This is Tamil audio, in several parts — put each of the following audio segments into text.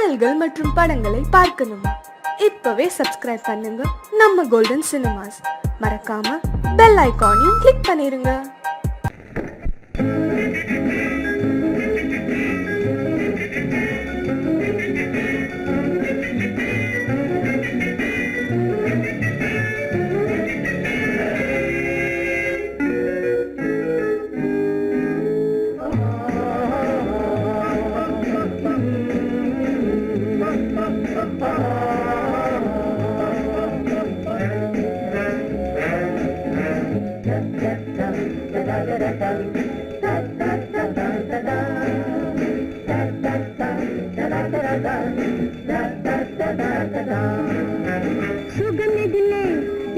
பாடல்கள் மற்றும் படங்களை பார்க்கணுமா? இப்பவே சப்ஸ்கிரைப் பண்ணுங்க நம்ம கோல்டன் சினிமாஸ். மறக்காம பெல் ஐகானையும் கிளிக் பண்ணிருங்க. சுகமெதிலே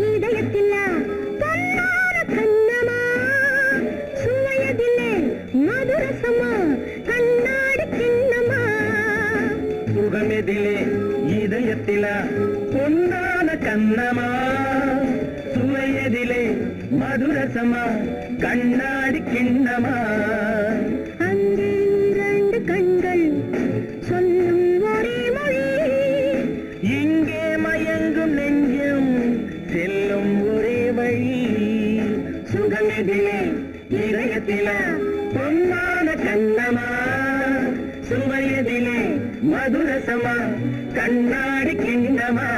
இதயத்திலா பொன்னான கண்ணமா, சுவையதிலே மதுரசமா கண்ணாடி கிண்ணமா. சுகமெதிலே இதயத்திலா பொன்னான கண்ணமா, சுவையதிலே மதுரசமா கண்ணாடி கிண்ணமா. அங்கே இரண்டு கண்கள் சொல்லும் ஒரே மொழி, இங்கே மயங்கும் நெஞ்சும் செல்லும் ஒரே வழி. சுகமெதிலே இதயத்திலா பொன்னான கண்ணமா, சுவையதிலே மதுரசமா கண்ணாடி கிண்ணமா.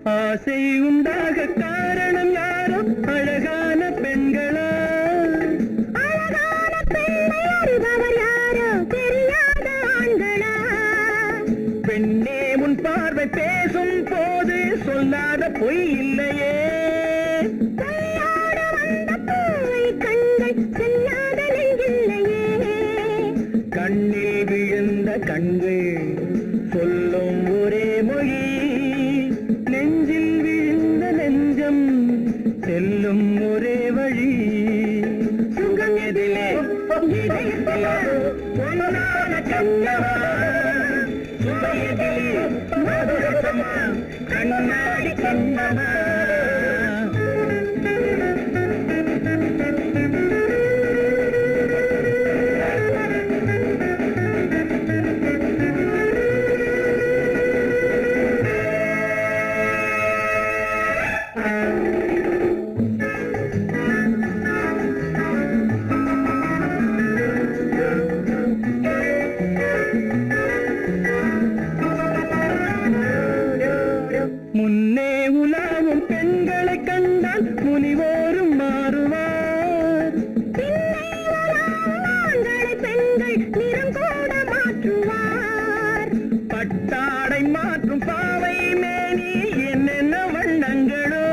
ஆசை உண்டாக காரணம் யாரோ அழகான பெண்களா, அழகான பெண்ணை அறிபவர் யாரோ தெரியாத ஆண்களா. பெண்ணே உன் பார்வை பேசும் போது சொல்லாத பொய் இல்லையே. கையோடு வந்த பூவை கண்கள் செல்லாத நெஞ்சில்லையே. கண்ணில் விழுந்த கண்கள் சொல்லும் ஒரே மொழி, நெஞ்சில் விழுந்த நெஞ்சம் செல்லும் ஒரே வழி. சுகம் எதிலே இதயத்திலே பொன்னான கண்ணமா, சுவையதிலே மதுரசமா கண்ணாடி கண்ணமா. முன்னே உலாவும் பெண்களை கண்டால் முனிவோரும் மாறுவார், பின்னை வரும் ஆண்களை பெண்கள் நிறம் கூட மாற்றுவார். பட்டாடை மாற்றும் பாவை மேனி என்னென்ன வண்ணங்களோ.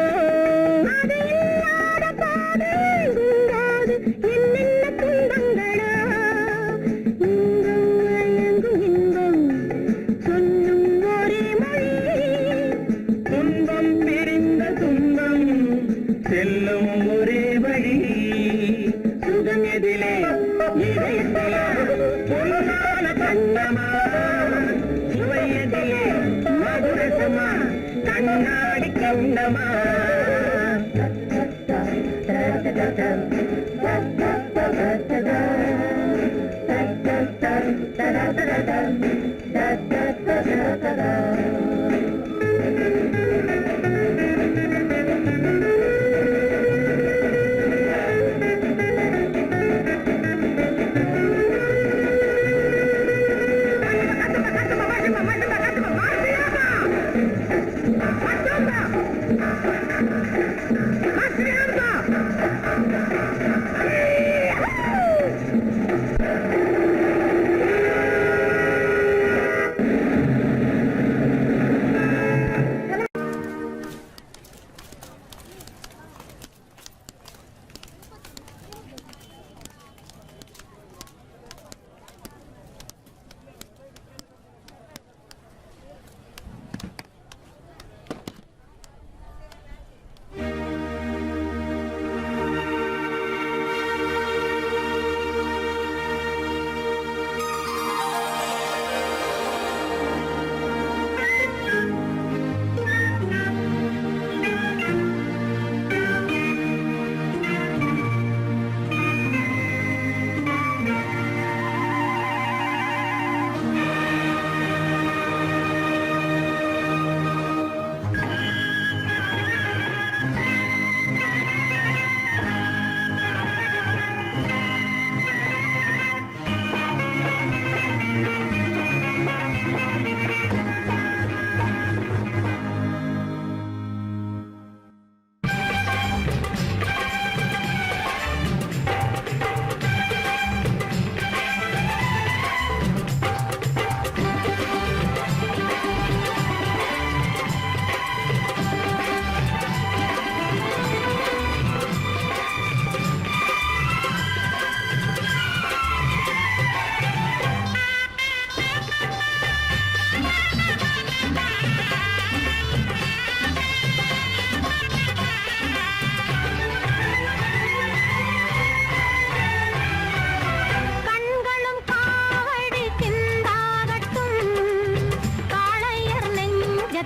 அது இல்லாத பாதை உண்டாது என்னென்ன துன்பங்களோ. இன்பம் மயங்கும் இன்பம் சொல்லும் ஒரே மொழி, துன்பம் பிரிந்த துன்பம் செல்லும் ஒரே வழி. சுகம் எதிலே இதயத்திலே பொன்னான கண்ணமா, சுவையதிலே மதுரசமா கண்ணாடி கண்ணமா.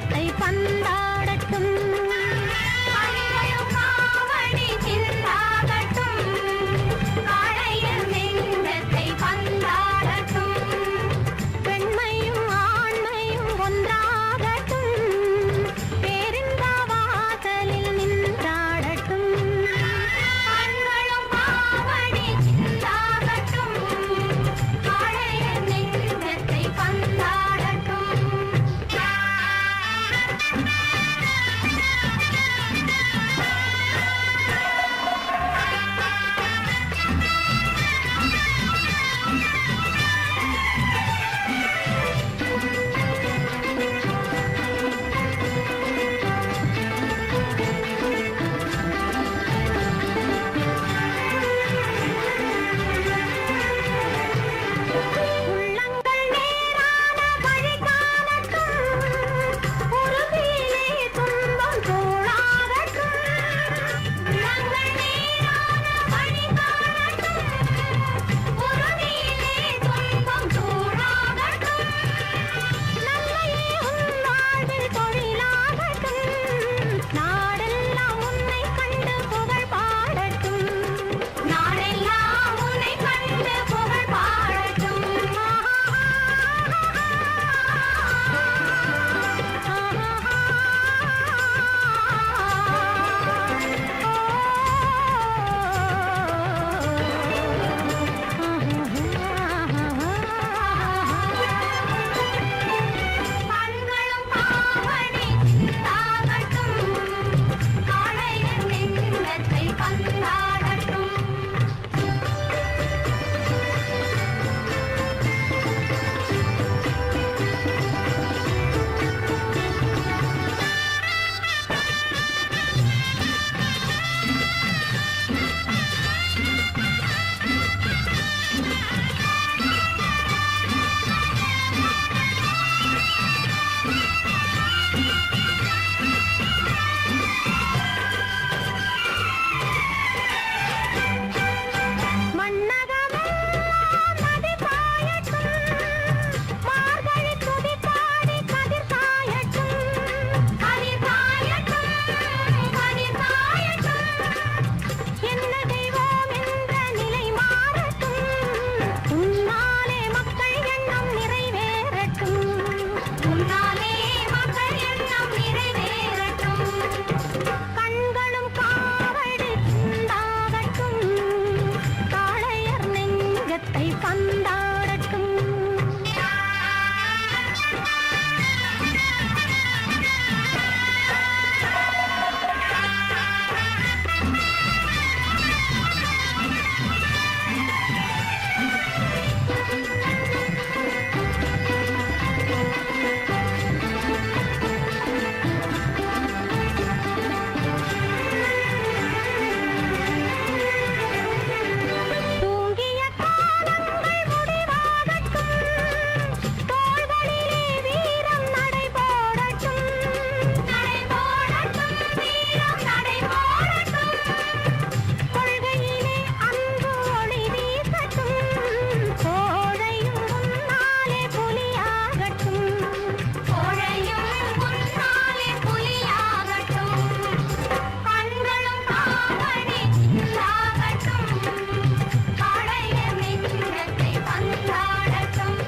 நெஞ்சத்தை பந்தாடட்டும் காவடி சிந்தாகட்டும் காளையர் நெஞ்சத்தை பந்தாடட்டும் பெண்மையும் ஆண்மையும் ஒன்றாகட்டும் பேரின்ப வாசலில் நின்றாடட்டும் கண்களும் காவடி சிந்தாகட்டும் காளையர் நெஞ்சத்தை பந்தாடட்டும் உள்ளங்கள் நேரான வழி காணட்டும் உருவிலே துன்பம் தோழாகட்டும் உள்ளங்கள் நேரான வழி காணட்டும் உருவிலே துன்பம் தோழாகட்டும் நல்லையே உன் வாழ்வில் தொழிலாகட்டும் நாடெல்லாம் உன்னை கண்டு புகழ் பாடட்டும் நாடெல்லாம் உன்னை கண்டு புகழ் பாடட்டும் கண்களும் காவடி சிந்தாகட்டும் காளையர் நெஞ்சத்தை பந்தாடட்டும் மன்னகமெல்லாம் நதி பாயட்டும் மார்கழி துதி பாடி கதிர் காயட்டும் கதிர் காயட்டும் கதிர் காயட்டும் என்ன தெய்வம் என்ற நிலை மாறட்டும் உன்னாலே மக்கள் எண்ணம் நிறைவேறட்டும் உன்னாலே மக்கள் எண்ணம் நிறைவேறட்டும் கண்களும் காவடி சிந்தாகட்டும் காளையர் நெஞ்சத்தை பந்தாடட்டும் தூங்கிய காலங்கள் முடிவாகட்டும் தோள்களிலே வீரம் நடைபோடட்டும் நடைபோடட்டும் வீரம் நடைபோடட்டும் கொள்கையிலே அன்பு ஒளி வீசட்டும் கோழையும் முன்னாலே புலியாகட்டும் கோழையும் முன்னாலே புலியாகட்டும் கண்களும் காவடி சிந்தாகட்டும் காளையர் நெஞ்சத்தை பந்தாடட்டும்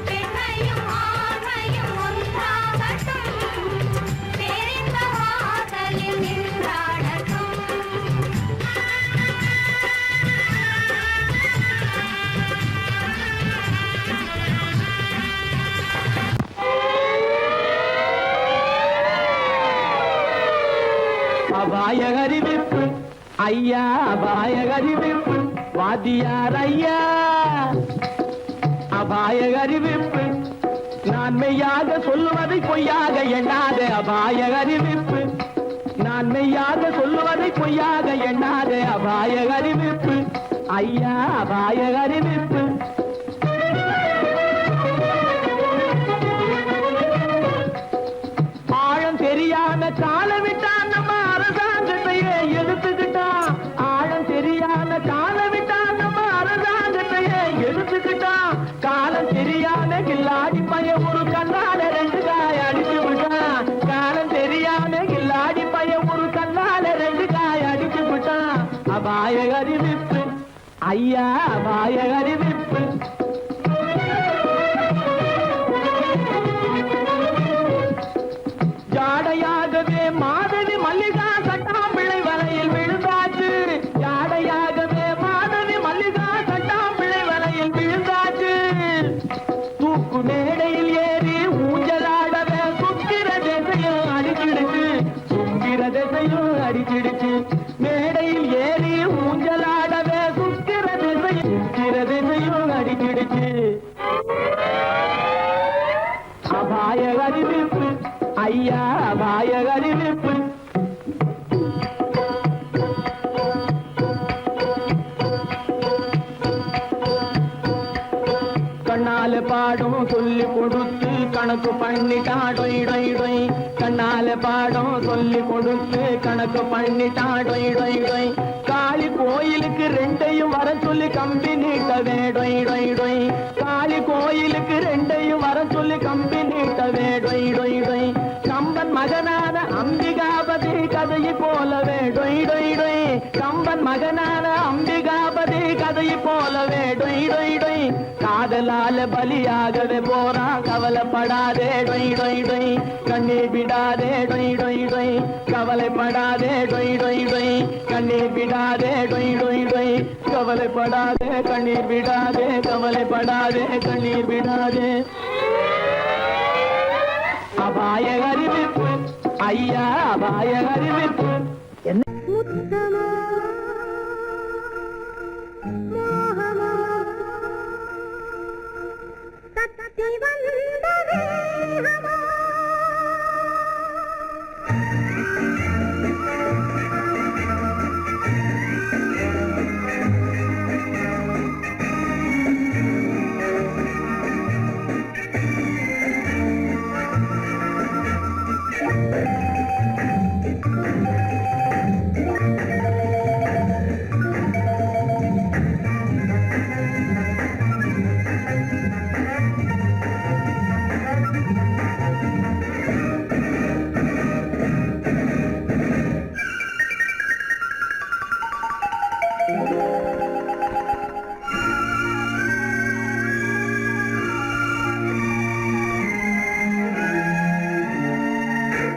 பெண்மையும் ஆண்மையும் ஒன்றாகட்டும் பேரின்ப வாசலில் நின்றாடட்டும் அபாய அறிவிப்பு ஐயா அபாய அறிவிப்பு வாத்தியார் ஐயா அபாய அறிவிப்பு நான் மெய்யாக சொல்லுவதை பொய்யாக எண்ணாத அபாய அறிவிப்பு நான் மெய்யாக சொல்லுவதை பொய்யாக எண்ணாத அபாய அறிவிப்பு ஐயா அபாய அறிவிப்பு ஆழம் தெரியாத காலம் விட்டான் நம்ம அரசாங்கத்தையே எடுத்துக்கிட்டான் ஆழம் தெரியாத காலம் விட்டான் நம்ம அரசாங்கத்தையே எடுத்துக்கிட்டான் காலம் தெரியாத கில்லாடி பைய ஒரு கண்ணால 2 காய் அடிச்சு விட்டான் அபாய அறிவிப்பு ஐயா அபாய அறிவிப்பு ஜாடையாகவே மாதவி மல்லிகா சட்டாம்பிள்ளை வலையில் விழுந்தாச்சு ஜாடையாகவே மாதவி மல்லிகா சட்டாம்பிள்ளை வலையில் விழுந்தாச்சு தூக்கு மேடையில் ஏறி ஊஞ்சலாடவே சுக்கிர திசையும் அடிச்சிடுச்சு சுக்கிர திசையும் அடிச்சிடுச்சு மேடையில் ஏறி ஊஞ்சலாடவே சுக்கிர திசையும் அடிச்சிடுச்சு அபாய அறிவிப்பு ஐயா அபாய அறிவிப்பு கண்ணால பாடம் சொல்லி கொடுத்து கணக்கு பண்ணிட்டான் டொய் டொய் டொய் கண்ணால பாடம் சொல்லி கொடுத்து கணக்கு பண்ணிட்டான் டொய் டொய் டொய் காளி கோயிலுக்கு ரெண்டையும் வர சொல்லி கம்பி நீட்டவே டொய் டொய் டொய் காளி கோயிலுக்கு ரெண்டையும் வர சொல்லி கம்பி நீட்டவே டொய் டொய் டொய் கம்பன் மகனான அம்பிகாபதி கதையை போலவே டொய் டொய் டொய் கம்பன் மகனான அம்பிகாபதி கதையை போலவே டொய் டொய் டொய் காதலால பலியாகவே போறான் கவலைப்படாதே டொய் டொய் டொய் கண்ணீர் விடாதே டொய் டொய் டொய் கவலைப்படாதே டொய் டொய் டொய் கண்ணீர் விடாதே டொய் டொய் டொய் கவலைப்படாதே கண்ணீர் விடாதே கவலைப்படாதே கண்ணீர் விடாதே அபாய அறிவிப்பு ஐயா அபாய அறிவிப்பு முத்தமோ மோகமோ தத்தி வந்த வேகமோ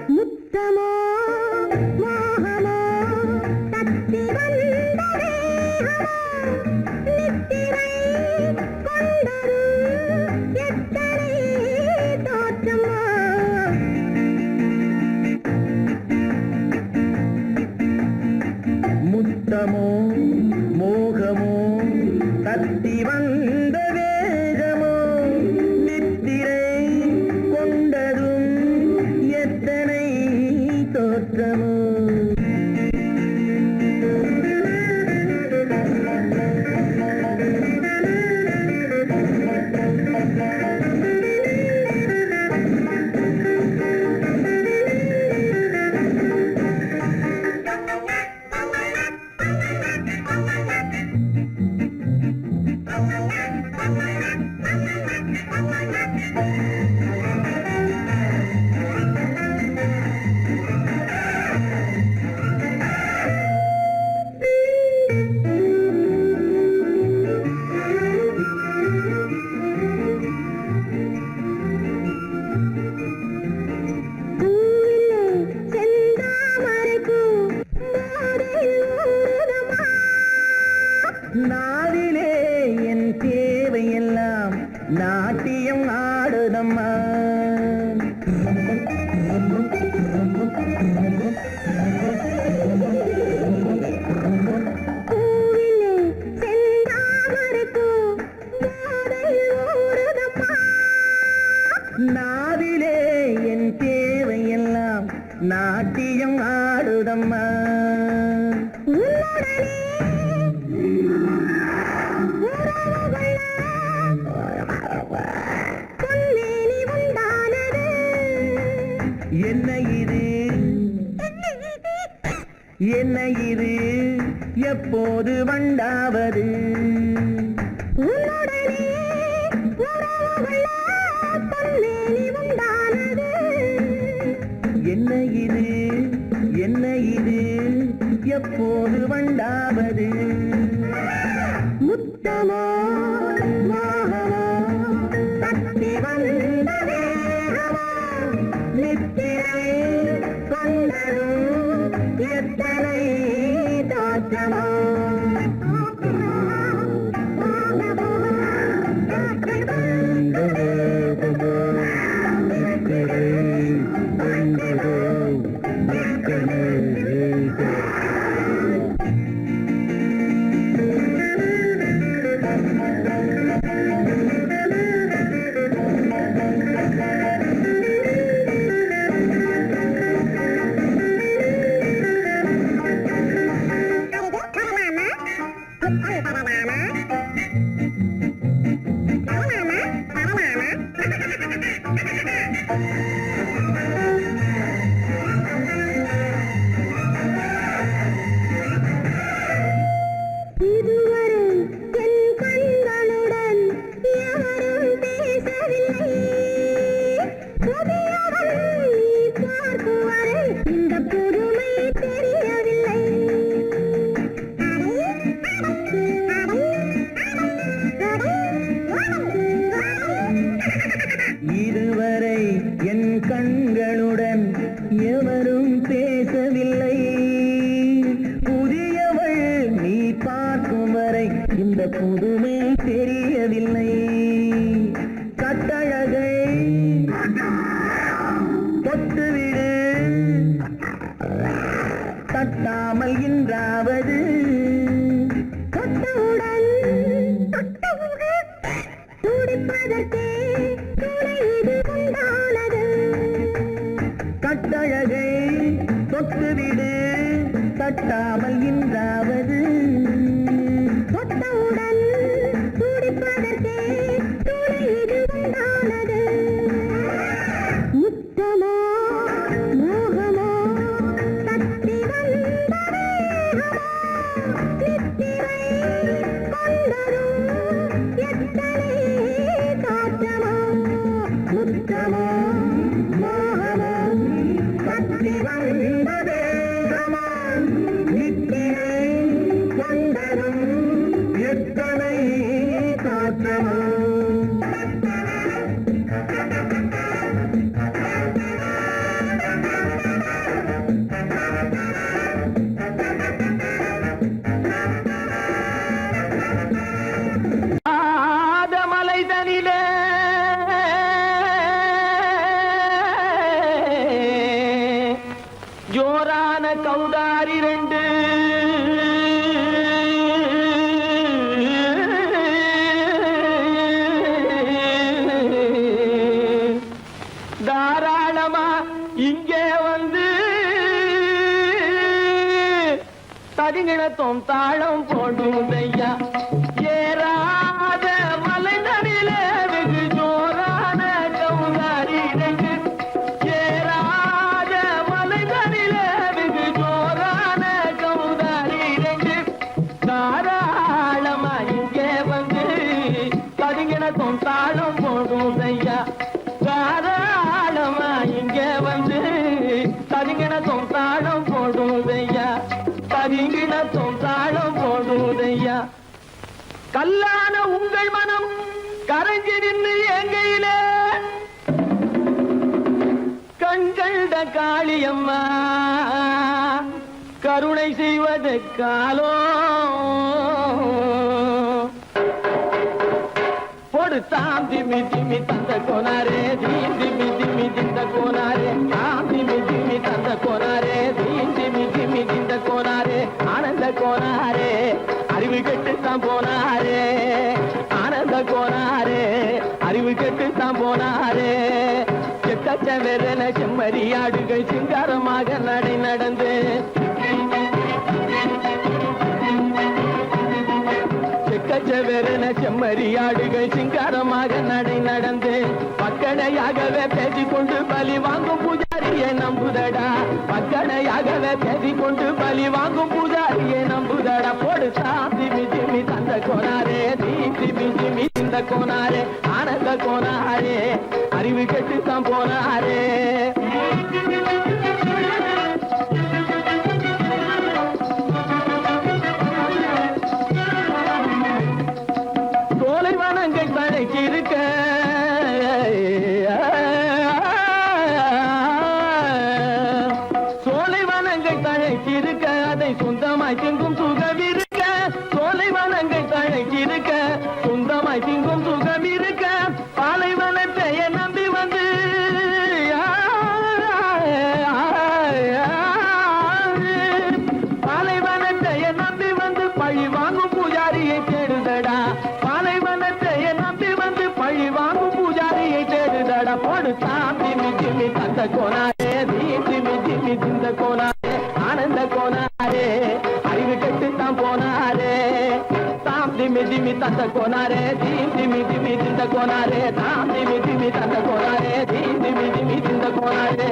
முத்தமோ மோகமோ தத்தி வந்த வேகமோ நித்திரை கொண்டரு எத்தனை தோற்றமோ முத்தமோ மோகமோ தத்தி வந்த வேகமோ நித்திரை கொண்டதும் எத்தனை தோற்றமோ நாவிலே என் தேவையெல்லாம் நாட்டியம் ஆடுதம்மா பூவிலே செந்தாமரைப்பூ போதையில் ஊறுதம்மா நாவிலே என் தேவையெல்லாம் நாட்டியம் ஆடுதம்மா உன்னுடனே பொன்னேனி உண்டானது என்ன இது என்ன இது எப்போது வண்டாவது உன்னுடனே உறவுகள பொன்னேனி உண்டானது என்ன இது என்ன இது எப்போது வண்டாவது முத்தமோ மோகமோ தத்தி வந்த வேகமோ நித்திரை கொண்டதும் எத்தனை தோற்றமோ இதுவரை என் கண்களுடன் எவரும் பேசவில்லை புதியவள் நீ பார்க்கும் வரை இந்த புதுமை தெரியவில்லை கட்டழகை தொட்டுவிடு தட்டாமல் இன்றாவது தொட்டவுடன் துடிப்பதற்கே துணை இது உண்டானது கட்டழகை தொட்டுவிடு தட்டாமல் இன்றாவது தொட்டவுடன் துடிப்பதற்கே துணை இது உண்டானது முத்தமோ மோகமோ தத்தி வந்த வேகமோ நித்திரை கொண்டதும் எத்தனை தோற்றமோ முத்தமோ மோகமோ தத்தி வந்த வேகமோ நித்திரை கொண்டதும் எத்தனை தோற்றமோ மலைதனிலே ஜோரான கௌதாரி ரெண்டு தாராளமா இங்கே வந்து தரிங்கிணத்தும் தாளம் போடுதையா ஏறாத மலைதனிலே வெகு ஜோரான கௌதாரி ரெண்டு ஏறாத மலைதனிலே வெகு ஜோரான கௌதாரி ரெண்டு தாராளமா இங்கே வந்து தரிங்கிணத்தும் தாளம் போடுதையா தாராளமா இங்கே வந்து தரிங்கிணத்தும் தாளம் போடுதையா தரிங்கிணத்தும் தாளம் போடுதையா கல்லான உங்கள் மனம் கரைஞ்சி நின்று எங்கையிலே கண்கண்ட காளியம்மா கருணை செய்வது காலோ பொடுத்தாம் திமி திமி தந்த கோனாரே தீம் திமி திமி திந்த கோனாரே ஆம் திமி திமி தந்த கோனாரே தீம் திமி திமி திந்த கோனாரே ஆனந்த கோனாரே அறிவு கெட்டுத்தான் போனாரே ஆனந்த கோனாரே அறிவு கெட்டுத்தான் போனாரே செக்கச்சவென செம்மறியாடுகள் சிங்காரமாக நடை நடந்து செக்கச்சவென செம்மறியாடுகள் சிங்காரமாக நடை நடந்து பக்கடையாகவே பேசிக்கொண்டு பலி வாங்கும் பூஜாரியை நம்புதடா பக்கடையாகவே பேசிக்கொண்டு பலி வாங்கும் பூஜாரியை நம்புதடா போடுதா திமி திமி தந்த கோனாரே திமி திமி இந்த கோனாரே ஆனந்த கோனாரே அறிவு கெட்டுத்தான் போனாரே வனங்கள் தழைச்சிருக்க அதை சொந்தமாய் திங்கும் சுகமிருக்க சோலைவனங்கள் தழைச்சிருக்க சொந்தமாய் திங்கும் சுகமிருக்க பாலைவனத்தை நம்பி வந்து பாலைவனத்தை நம்பி வந்து பழி வாங்கும் பூஜாரியை தேடுதடா பாலைவனத்தை நம்பி வந்து பழி வாங்கும் பூஜாரியை தேடுதடா போடு சாமி ஜிமி தந்த கோனாரே ஜிமி ஜிமி திந்த கோனாரே ஆனந்த கோனாரே அறிவு கெட்டு தான் போனாரே தாம் திமி திமி தந்த கோனாரே திமி திமி திந்த கோனாரே தாம் திமி திமி தந்த கோனாரே திமி திமி திந்த கோனாரே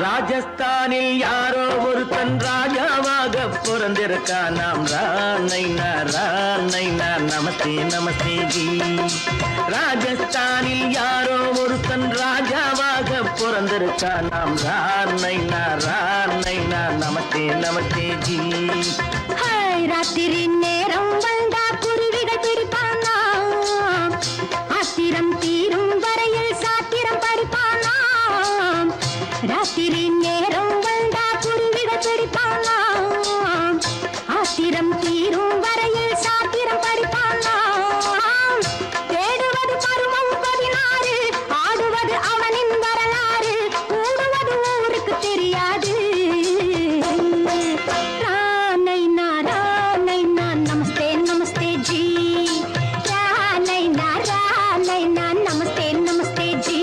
ராஜஸ்தானில் யாரோ ஒருத்தன் ராஜாவாக பிறந்திருக்கா நாம் ராணைனா நமஸ்தே நமஸ்தே ஜி ராஜஸ்தானில் யாரோ ஒருத்தன் ராஜாவாக பிறந்திருக்கா நாம் ராணைனா நமஸ்தே நமஸ்தே ஜி ராத்திரி நேரம் வந்தா குருவிகள் பிடிப்பானா ஆத்திரம் தீரும் வரையில் சாத்திரம் படிப்பானா ராத்திரி நேரம் வந்தா குருவிகள் பிடிப்பானா ஆத்திரம் தீரும் வரையில் சாத்திரம் படிப்பானா தேடுவது பருவம் 16 ஆடுவது அவனின் வரலாறு கூடுவது ஊருக்கு தெரியாது நமஸ்தே நமஸ்தே ஜி நமஸ்தே நமஸ்தே ஜி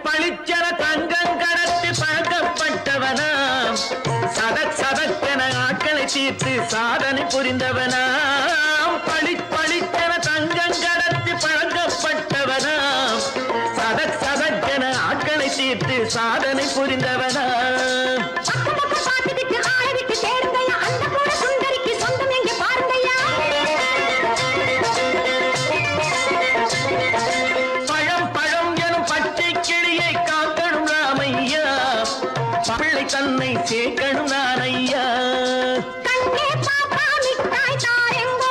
பளிச்சர தங்கம் கடத்தி பழக்கப்பட்டவனாம் சதக்கென ஆட்களை தீர்த்து சாதனை புரிந்தவனாம் பளிச்சர தங்கம் கடத்தி பழக்கப்பட்டவனாம் சதக்கென ஆட்களை தீர்த்து சாதனை புரிந்தவனாம் தன்னை சேர்க்கணும் நான் ஐயா கண்ணே பாப்பா மிட்டாய் தாரெங்கோ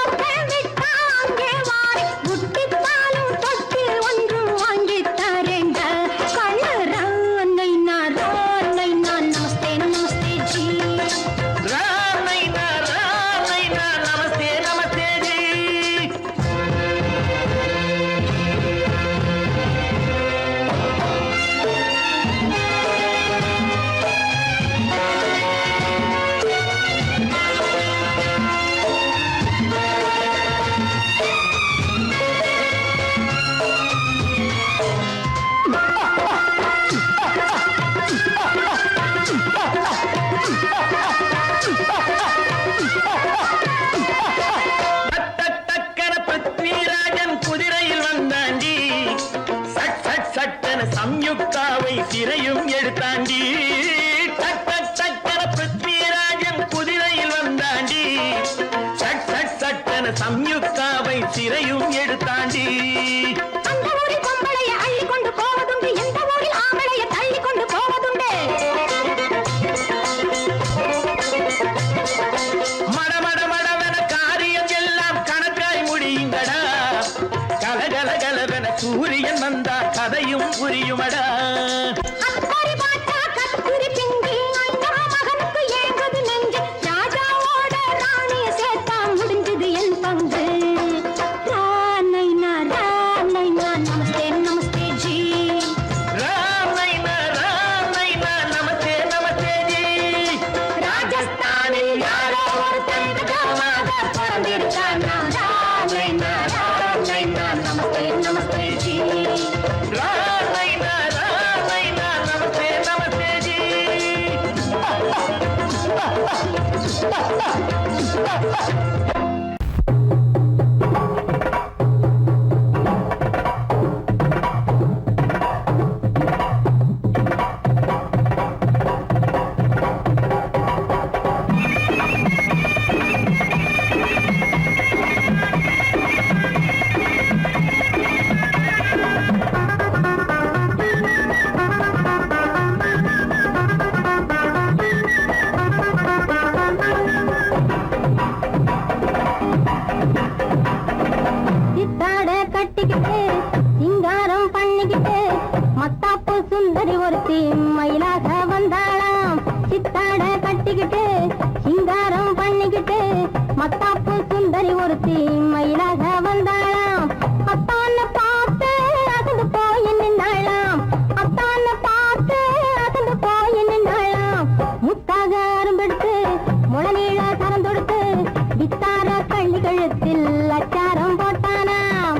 விட்டா அங்கே வாரி புட்டித்தாலும் தொட்டி ஒன்று வாங்கி தரேங்க கண்ணு ராணைனா நமஸ்தே நமஸ்தே ஜி ராணைனா நமஸ்தே நமஸ்தே ஜி சம்யுக்தாவை சிறையும் எடுத்தாண்டி டக்கர பிருத்விராஜன் குதிரையில் வந்தாண்டி சட்டன சம்யுக்தாவை சிறையும் எடுத்தாண்டி அந்த ஊரில் பொம்பளைய அள்ளி கொண்டு போவதுண்டு எந்த ஊரில் ஆம்பளைய தள்ளி கொண்டு போவதுண்டு மடவென காரியம் எல்லாம் கணக்காய் முடியுங்கடா கலகலவென சூரியன் வந்தா கதையும் புரியுமடா அக்கறை பாட்டா கத்துரி பிங்கி ஐயா மகனுக்கு ஏங்குது நெஞ்சு ராஜாவோட ராணிய சேர்த்தா முடிஞ்சது என் பங்கு ராணைனா நமஸ்தே நமஸ்தே ஜி ராமை சித்தாட கட்டிக்கிட்டு சிங்காரம் பண்ணிக்கிட்டு மத்தாப்பு சுந்தரி ஒருத்தி மயிலாக வந்தாளாம். சித்தாட கட்டிக்கிட்டு சிங்காரம் பண்ணிக்கிட்டு மத்தாப்பு சுந்தரி ஒருத்தி மயிலாக வந்தாளாம். அத்தான பார்த்து அசந்து போய் நின்னாளாம். அத்தான பார்த்து அசந்து போய் நின்னாளாம். முத்தாக அரும்பெடுத்து முளநீள சரம் தொடுத்து வித்தார கள்ளி கழுத்தில் அச்சாரம் போட்டானாம்.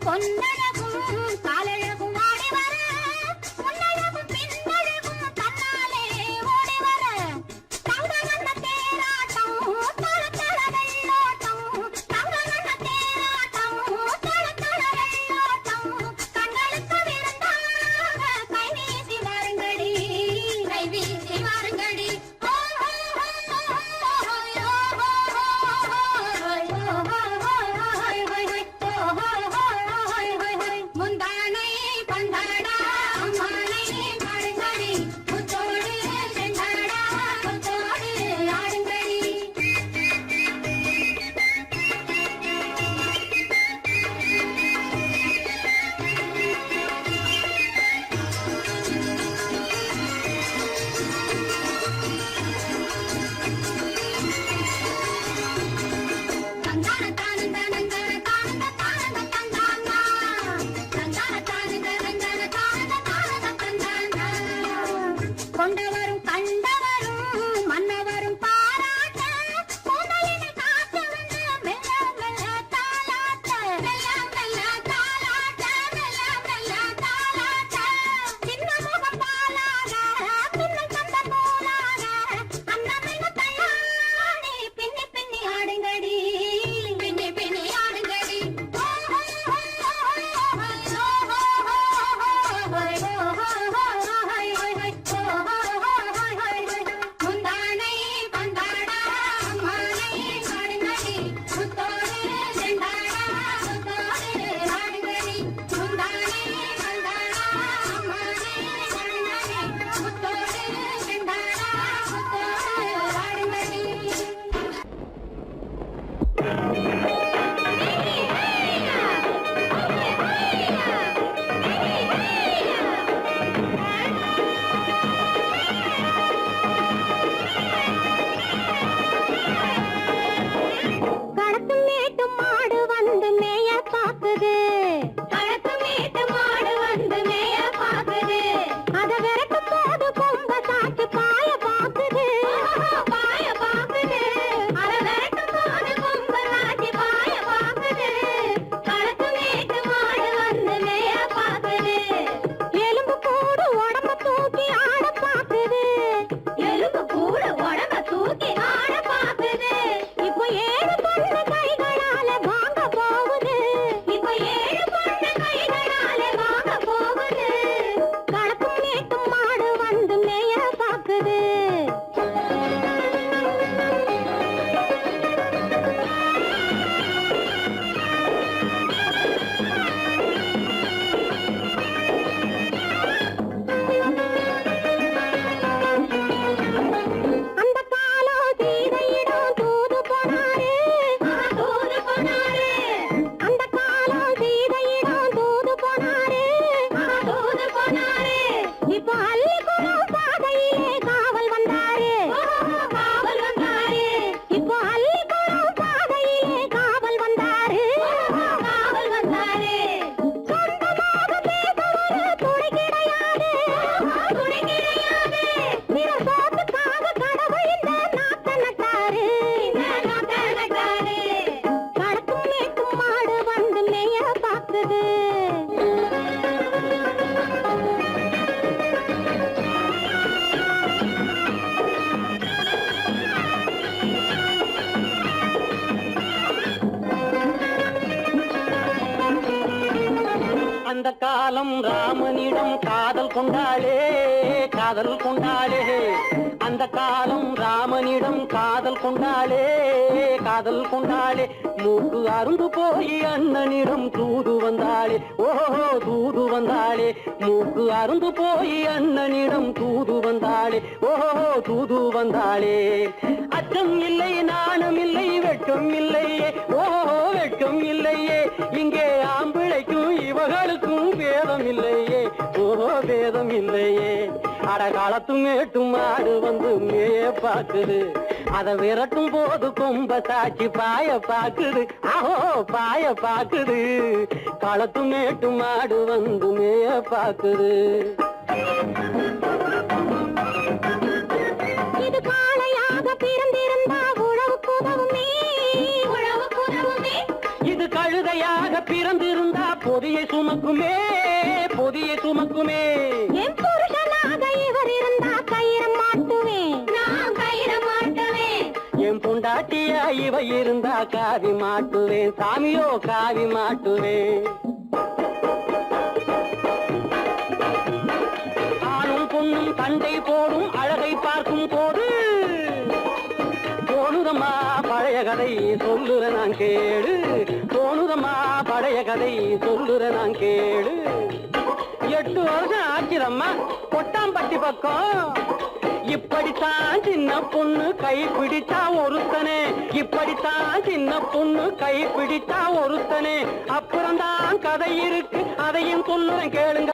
பொன்னழகும் காலழகும் ஆடி வர முன்னழகும் பின்னழகும் தன்னாலே ஓடி வர தங்க வந்த தேராட்டம் தள தள வெள்ளோட்டம் தங்க வந்த தேராட்டம் தள தள வெள்ளோட்டம் கண்களுக்கு விருந்தாக கை வீசி வாருங்கடி கை வீசி வாருங்கடி முந்தானை பந்தாடா அம்மானை பாடுங்கடி முத்தோடு செந்தாடா முத்தோடு ஆடுங்கடி தந்தான தானந்த நந்தன தானந்த தானந்த தந்தானா தந்தான தானந்த நந்தன தானந்த தானந்த தந்தானா கொண்டவரும் கண்டவரும் மன்னவரும் பாராட்ட கூந்தலினை காத்து வந்து மெல்ல மெல்ல தாலாட்ட மெல்ல மெல்ல தாலாட்ட மெல்ல மெல்ல தாலாட்ட சின்ன முகம் பாலாக பின்னல் தந்த போலாக அன்னமென்ன தள்ளாடி பின்னி பின்னி ஆடுங்கடி பின்னி பின்னி ஆடுங்கடி முந்தானை பந்தாடா அம்மானை பாடுங்கடி முத்தோடு செந்தாடா முத்தோடு ஆடுங்கடி முந்தானை பந்தாடா அம்மானை பாடுங்கடி முத்தோடு செந்தாடா முத்தோடு ஆடுங்கடி களத்து மேட்டு மாடு வந்து மேய பாக்குது களத்து மேட்டு மாடு வந்து மேய பாக்குது அத விரட்டும் போது கொம்ப சாச்சு பாய பாக்குது பாய பாக்குது அத விரட்டும் போது கொம்ப சாச்சு பாய பாக்குது களத்து மேட்டு மாடு வந்து மேய பாக்குது எலும்பு கூடு உடம்ப தூக்கி ஆட பாக்குது எலும்பு கூடு உடம்ப தூக்கி ஆட பாக்குது இப்போ ஏழு பொண்ணு கைகளால வாங்க போகுது இப்போ ஏழு பொண்ணு கைகளால வாங்க போகுது களத்தும் மேட்டும் மாடு வந்து மேய பாக்குது அந்த காலம் சீதையிடம் தூது போனாரு தூது போனாரு அந்த காலம் சீதையிடம் தூது போனாரு தூது போனாரு இப்போ அள்ளிக்குளம் பாதையிலே காவல் வந்தாரு காவல் வந்தாரு இப்போ அள்ளிக்குளம் பாதையிலே காவல் வந்தாரு காவல் வந்தாரு சொந்தமாக பேச ஒரு துணை கிடையாது துணை கிடையாது பிற சோத்துக்காக கடவுள் இந்த நாட்டை நட்டாரு இந்த நாட்டை நட்டாரு களத்தும் மேட்டும் மாடு வந்து மேய பாக்குது அந்த காலம் ராமனிடம் காதல் கொண்டாளே காதல் கொண்டாளே அந்த காலம் ராமனிடம் காதல் கொண்டாளே காதல் கொண்டாளே மூக்கு அருந்து போய் அண்ணனிடம் தூது வந்தாளே ஓஹோ தூது வந்தாளே மூக்கு அருந்து போய் அண்ணனிடம் தூது வந்தாளே ஓஹோ தூது வந்தாளே அச்சம் இல்லை நாணம் இல்லை வெட்கம் இல்லையே ஓஹோ வெட்கம் இல்லையே இங்கே ஆம்பிளைக்கும் இவர்களுக்கும் வேதம் இல்லையே ஓஹோ வேதம் இல்லையே அட காலத்து மேட்டும் மாடு வந்து மேய பாக்குது அத விரட்டும் போது கொம்ப சாட்சி பாய பாக்குது ஆஹோ பாய பாக்குது களத்து மேட்டும் மாடு வந்து மேய பாக்குது இது காளையாக பிறந்திருந்தா உழவுக்கு உதவுமே உழவுக்கு உதவுமே இது கழுதையா புருஷனாக பிறந்திருந்தா பொதியை சுமக்குமே பொதியை சுமக்குமே. என் புருஷனாக இவர் இருந்தா கயிற மாட்டுவேன் நான் கயிற மாட்டுவேன். என் பொண்டாட்டியா இவ இருந்தா காவி மாட்டுவேன் சாமியோ காவி மாட்டுவேன். ஆணும் பொண்ணும் சண்டை போடும் அழகை பார்க்கும் போது தோணுதம்மா பழைய கதை சொல்லுற நான் கேளு. தோணுதம்மா பழைய கதை சொல்லுற நான் கேளு. 8 வருஷம் ஆச்சுதம்மா கொட்டாம்பட்டி பக்கம். இப்படித்தான் சின்ன பொண்ணு கை பிடித்தா ஒருத்தனே. இப்படித்தான் சின்ன பொண்ணு கை பிடித்தா ஒருத்தனே. அப்புறம்தான் கதை இருக்கு அதையும் சொல்லுறேன் கேளுங்க.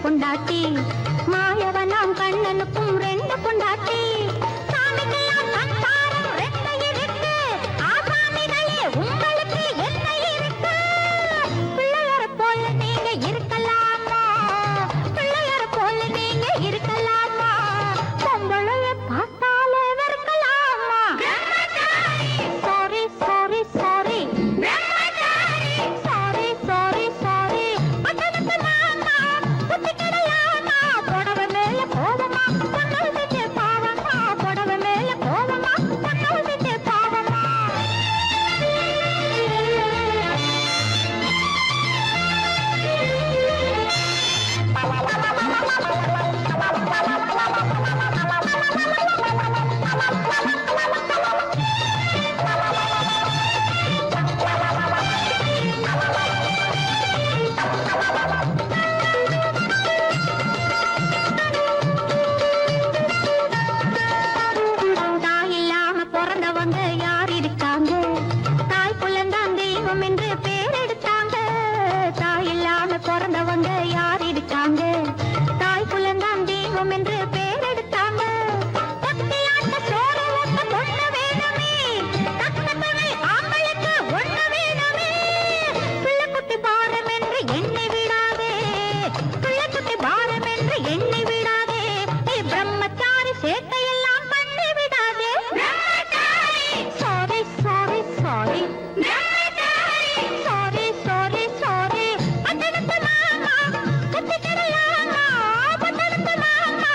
பொண்டாட்டி மாயவனாம் கண்ணனுக்கும் 2 பொண்டாட்டி. சாமிக்கெல்லாம் சம்சாரம் 2 இருக்கு. ஆசாமிகளே உங்களுக்கு என்ன இருக்கு? பிள்ளையார போல நீங்க இருக்கலாமா? பிள்ளையார போல நீங்க இருக்கலாமா? பொம்பளைய பார்த்தாலே வெறுக்கலாமா? Sorry sorry sorry sorry sorry sorry. பட்டணத்து மாமா புத்திக்கிடலாமா? புடவை மேல கோவமா பொண்ணு செஞ்ச பாவமா? புடவை மேல கோவமா பொண்ணு செஞ்ச பாவமா? தாய் இல்லாம பிறந்தவங்க யார் இருக்காங்க? தாய் குலந்தான் தெய்வம் என்று பேர் எடுத்தாங்க. தாய் இல்லாம பிறந்தவங்க யார் இருக்காங்க? தாய் குலந்தான் தெய்வம் என்று பேர் எடுத்தாங்க. பக்தியாட்ட சோறு ஊட்ட பொண்ணு வேணுமே. தக்க துணை ஆம்பளுக்கு ஒண்ணு வேணுமே. பிள்ளைக்குட்டி பாரம் என்று எண்ணி விடாதே. பிள்ளைக்குட்டி பாரம் என்று எண்ணி விடாதே. நீ பிரம்மச்சாரி சேட்டையெல்லாம் பண்ணி விடாதே. Sorry sorry sorry sorry sorry sorry. பட்டணத்து மாமா புத்திக்கிடலாமா? பட்டணத்து மாமா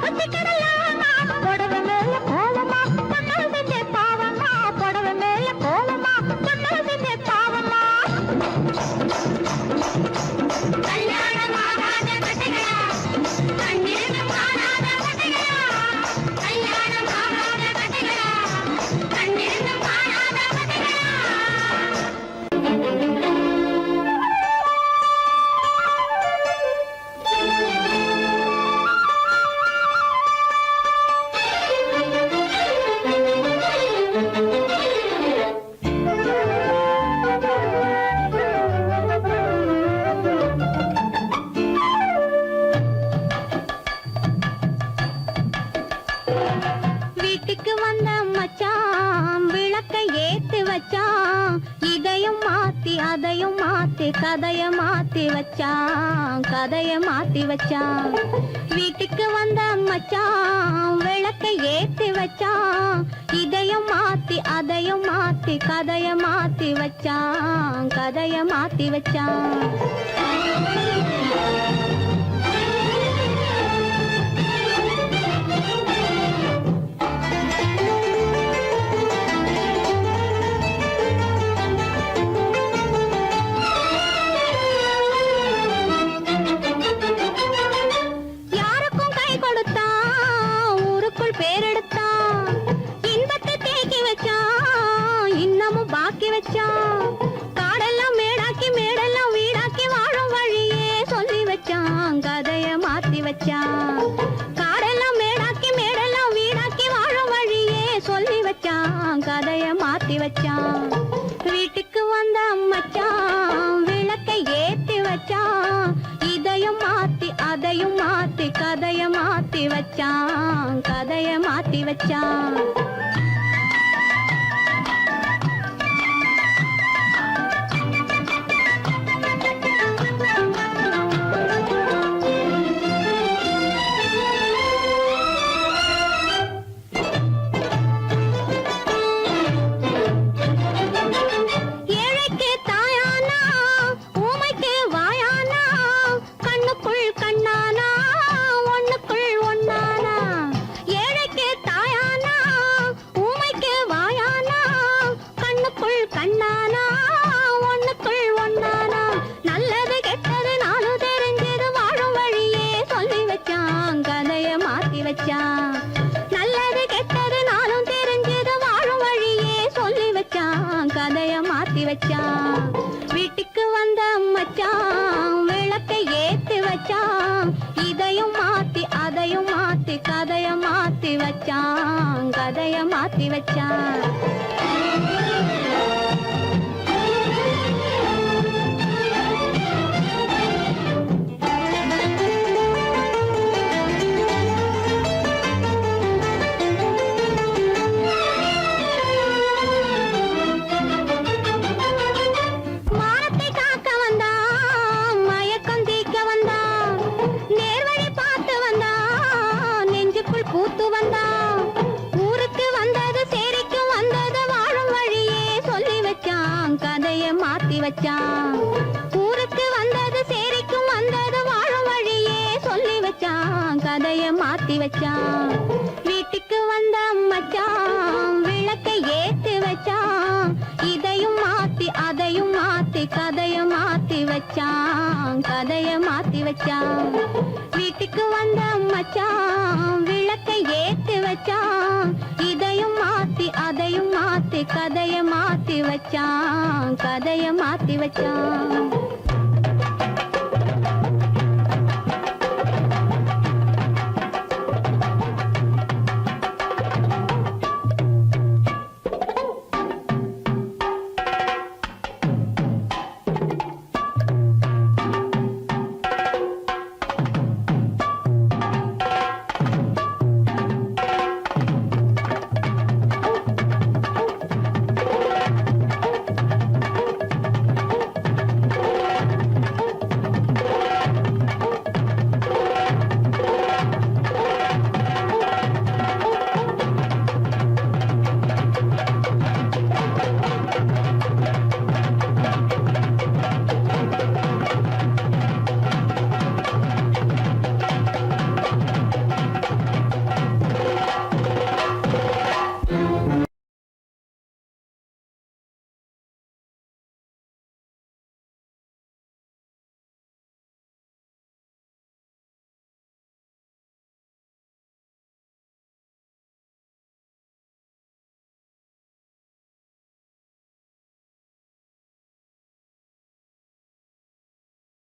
புத்திக்கிடலாமா? புடவை மேல கோவமா பொண்ணு செஞ்ச பாவமா? புடவை மேல கோவமா பொண்ணு செஞ்ச பாவமா? கல்யாணமாகாத கட்டைகளா, கண்ணிருந்தும் காணாத கட்டைகளா, அதையும் மாத்தி கதைய மாத்தி வச்சான் கதைய மாத்தி வச்சான் வீட்டுக்கு வந்த மச்சான் விளக்கை ஏத்தி வச்சான் இதையும் மாத்தி அதையும் மாத்தி கதைய மாத்தி வச்சான் கதைய மாத்தி வச்சான் யாருக்கும் கை கொடுத்தான் ஊருக்குள் பேரெடுத்தான் இன்பத்தை தேக்கி வச்சான் இன்னமும் பாக்கி வச்சான் காடெல்லாம் மேடாக்கி மேடெல்லாம் வீடாக்கி வாழும் வழியே சொல்லி வச்சான் கதைய மாத்தி வச்சான் காடெல்லாம் மேடாக்கி மேடெல்லாம் வீடாக்கி வாழும் வழியே சொல்லி வச்சான் கதைய மாத்தி வச்சான் வீட்டுக்கு வந்த மச்சான் விளக்கை ஏத்தி வச்சான் இதையும் மாத்தி அதையும் மாத்தி கதைய மாத்தி வச்சான் கதைய மாத்தி வச்சான் ஏழைக்கு தாயானா ஊமைக்கு வாயானா கண்ணுக்குள் கண்ணானா ஒண்ணுக்குள் ஒண்ணானா ஏழைக்கு தாயானா ஊமைக்கு வாயானா கண்ணுக்குள் கண்ணானா ஒண்ணுக்குள் ஒண்ணானா நல்லது கெட்டது நானும் தெரிஞ்சது வாழும் வழியே சொல்லி வச்சான் கதைய மாத்தி வச்சான் நல்லது கெட்டது நானும் தெரிஞ்சது வாழும் வழியே சொல்லி வச்சான் கதைய மாத்தி வச்சான் வீட்டுக்கு வந்த மச்சான் விளக்கை ஏத்தி வச்சான் இதையும் மாத்தி அதையும் மாத்தி கதைய மாத்தி வச்சான் கதைய மாத்தி வச்சான் மானத்தை காக்க வந்தான் மயக்கம் தீக்க வந்தான் நேர்வழி பார்த்து வந்தான் நெஞ்சுக்குள் பூத்து வந்தான் ஊருக்கு வந்தது சேரிக்கு வந்தது வாழும் வழியே சொல்லி வச்சான் கதைய மாத்தி வச்சான் ஊருக்கு வந்தது சேரிக்கு வந்தது வாழும் வழியே சொல்லி வச்சான் கதைய மாத்தி வச்சான் வீட்டுக்கு வந்த மச்சான் விளக்கை ஏத்தி வச்சான் இதையும் மாத்தி அதையும் மாத்தி கதைய மாத்தி வச்சான் கதைய மாத்தி வச்சான் வீட்டுக்கு வந்த மச்சான் விளக்கை ஏத்தி வச்சான் இதையும் மாத்தி அதையும் மாத்தி கதைய மாத்தி வச்சான் கதைய மாத்தி வச்சான்